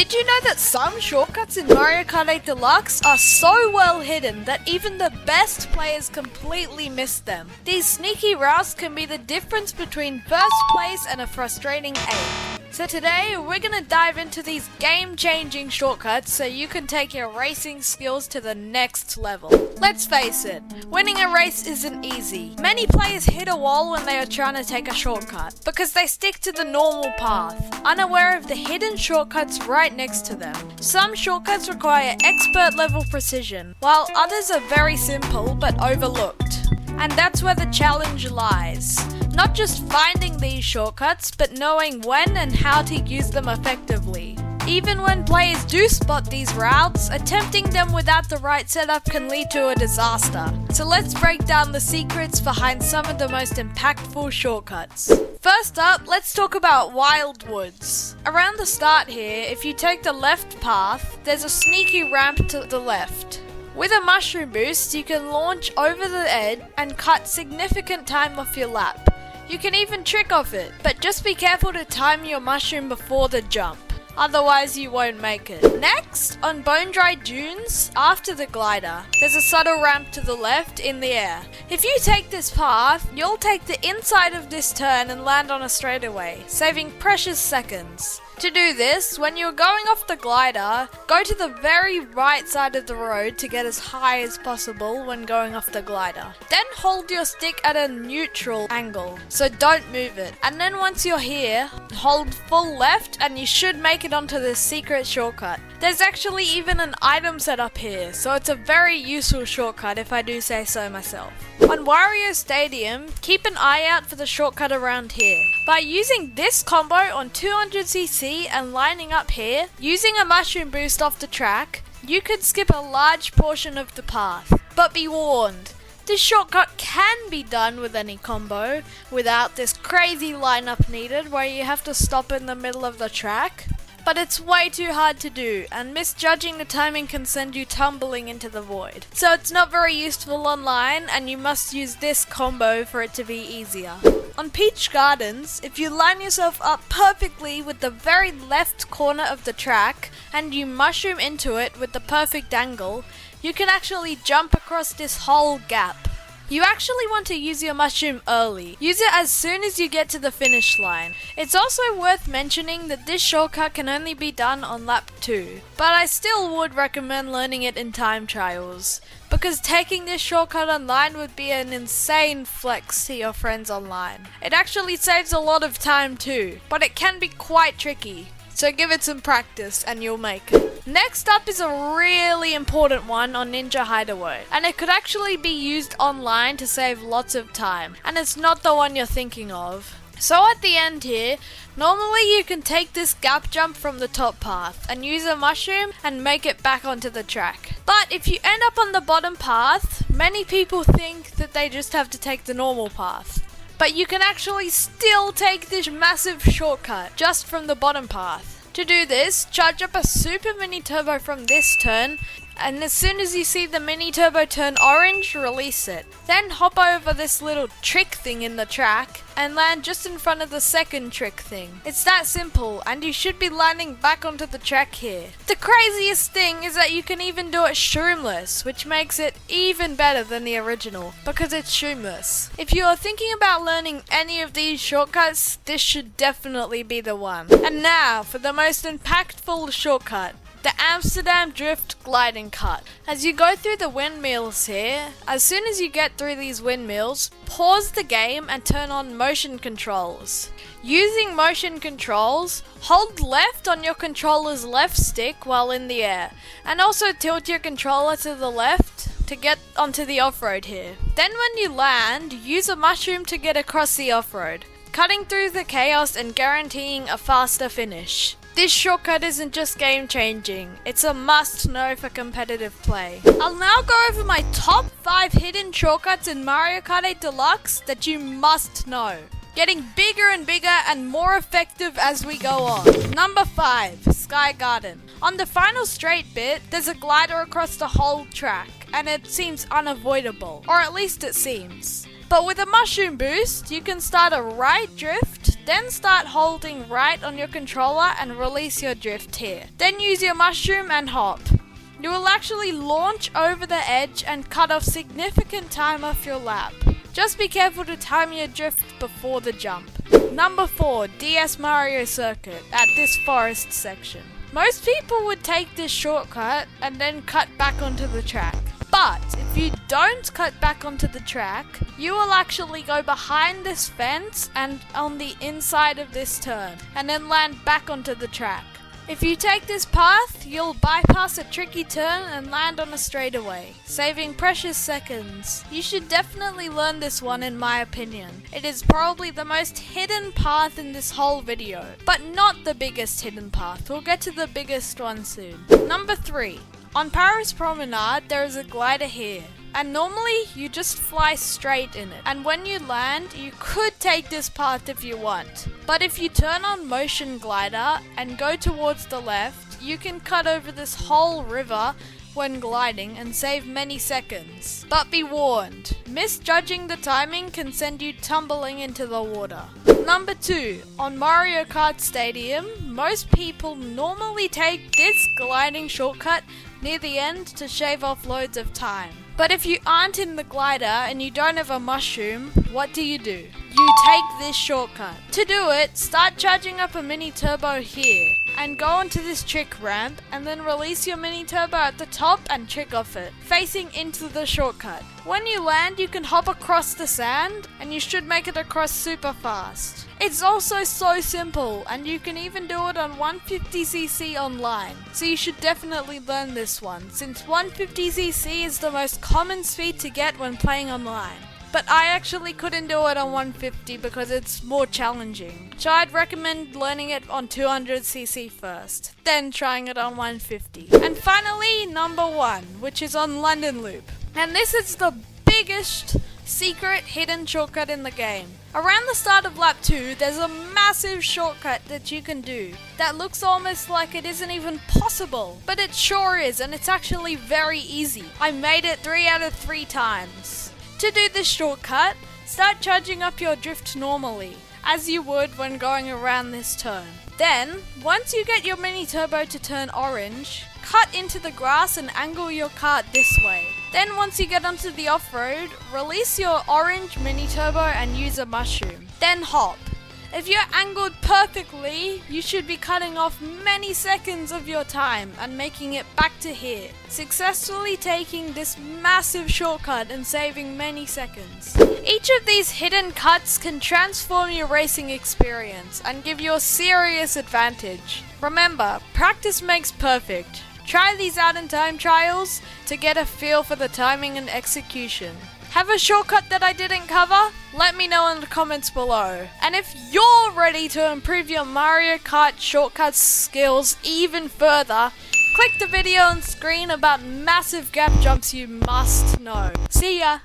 Did you know that some shortcuts in Mario Kart 8 Deluxe are so well hidden that even the best players completely miss them? These sneaky routes can be the difference between first place and a frustrating 8th. So today we're gonna dive into these game-changing shortcuts so you can take your racing skills to the next level. Let's face it, winning a race isn't easy. Many players hit a wall when they are trying to take a shortcut because they stick to the normal path, unaware of the hidden shortcuts right next to them. Some shortcuts require expert level precision, while others are very simple but overlooked. And that's where the challenge lies. Not just finding these shortcuts, but knowing when and how to use them effectively. Even when players do spot these routes, attempting them without the right setup can lead to a disaster. So let's break down the secrets behind some of the most impactful shortcuts. First up, let's talk about Wild Woods. Around the start here, if you take the left path, there's a sneaky ramp to the left. With a mushroom boost, you can launch over the edge and cut significant time off your lap. You can even trick off it, but just be careful to time your mushroom before the jump, otherwise you won't make it. Next, on Bone Dry Dunes, after the glider, there's a subtle ramp to the left in the air. If you take this path, you'll take the inside of this turn and land on a straightaway, saving precious seconds. To do this, when you're going off the glider, go to the very right side of the road to get as high as possible when going off the glider. Then hold your stick at a neutral angle, so don't move it. And then once you're here, hold full left and you should make it onto this secret shortcut. There's actually even an item set up here, so it's a very useful shortcut if I do say so myself. On Wario Stadium, keep an eye out for the shortcut around here. By using this combo on 200cc and lining up here, using a mushroom boost off the track, you could skip a large portion of the path. But be warned, this shortcut can be done with any combo without this crazy lineup needed where you have to stop in the middle of the track. But it's way too hard to do, and misjudging the timing can send you tumbling into the void. So it's not very useful online, and you must use this combo for it to be easier. On Peach Gardens, if you line yourself up perfectly with the very left corner of the track, and you mushroom into it with the perfect angle, you can actually jump across this whole gap. You actually want to use your mushroom early. Use it as soon as you get to the finish line. It's also worth mentioning that this shortcut can only be done on lap 2, but I still would recommend learning it in time trials, because taking this shortcut online would be an insane flex to your friends online. It actually saves a lot of time too, but it can be quite tricky. So give it some practice and you'll make it. Next up is a really important one on Ninja Hideaway, and it could actually be used online to save lots of time, and it's not the one you're thinking of. So at the end here, normally you can take this gap jump from the top path and use a mushroom and make it back onto the track. But if you end up on the bottom path, many people think that they just have to take the normal path. But you can actually still take this massive shortcut just from the bottom path. To do this, charge up a super mini turbo from this turn, and as soon as you see the mini turbo turn orange, release it. Then hop over this little trick thing in the track and land just in front of the second trick thing. It's that simple, and you should be landing back onto the track here. The craziest thing is that you can even do it shroomless, which makes it even better than the original, because it's shroomless. If you are thinking about learning any of these shortcuts, this should definitely be the one. And now for the most impactful shortcut, the Amsterdam Drift gliding cut. As you go through the windmills here, as soon as you get through these windmills, pause the game and turn on motion controls. Using motion controls, hold left on your controller's left stick while in the air, and also tilt your controller to the left to get onto the off-road here. Then when you land, use a mushroom to get across the off-road, cutting through the chaos and guaranteeing a faster finish. This shortcut isn't just game changing, it's a must know for competitive play. I'll now go over my top 5 hidden shortcuts in Mario Kart 8 Deluxe that you must know, getting bigger and bigger and more effective as we go on. Number 5, Sky Garden. On the final straight bit, there's a glider across the whole track, and it seems unavoidable, or at least it seems. But with a mushroom boost, you can start a right drift, Then start holding right on your controller and release your drift here. Then use your mushroom and hop. You will actually launch over the edge and cut off significant time off your lap. Just be careful to time your drift before the jump. Number 4, DS Mario Circuit at this forest section. Most people would take this shortcut and then cut back onto the track. But if you don't cut back onto the track, you will actually go behind this fence and on the inside of this turn, and then land back onto the track. If you take this path, you'll bypass a tricky turn and land on a straightaway, saving precious seconds. You should definitely learn this one in my opinion. It is probably the most hidden path in this whole video, but not the biggest hidden path. We'll get to the biggest one soon. Number 3. On Paris Promenade, there is a glider here. And normally, you just fly straight in it. And when you land, you could take this path if you want. But if you turn on motion glider and go towards the left, you can cut over this whole river when gliding and save many seconds. But be warned, misjudging the timing can send you tumbling into the water. Number 2, on Mario Kart Stadium, most people normally take this gliding shortcut near the end to shave off loads of time. But if you aren't in the glider and you don't have a mushroom, what do? You take this shortcut. To do it, start charging up a mini turbo here and go onto this trick ramp and then release your mini turbo at the top and trick off it, facing into the shortcut. When you land, you can hop across the sand and you should make it across super fast. It's also so simple, and you can even do it on 150cc online, so you should definitely learn this one, since 150cc is the most common speed to get when playing online. But I actually couldn't do it on 150 because it's more challenging, so I'd recommend learning it on 200cc first, then trying it on 150. And finally, number 1, which is on London Loop. And this is the biggest secret hidden shortcut in the game. Around the start of lap 2, there's a massive shortcut that you can do that looks almost like it isn't even possible, but it sure is, and it's actually very easy. I made it 3 out of 3 times. To do this shortcut, start charging up your drift normally, as you would when going around this turn. Then, once you get your mini turbo to turn orange, cut into the grass and angle your kart this way. Then once you get onto the off-road, release your orange mini turbo and use a mushroom. Then hop. If you're angled perfectly, you should be cutting off many seconds of your time and making it back to here, successfully taking this massive shortcut and saving many seconds. Each of these hidden cuts can transform your racing experience and give you a serious advantage. Remember, practice makes perfect. Try these out in time trials to get a feel for the timing and execution. Have a shortcut that I didn't cover? Let me know in the comments below. And if you're ready to improve your Mario Kart shortcut skills even further, click the video on screen about massive gap jumps you must know. See ya!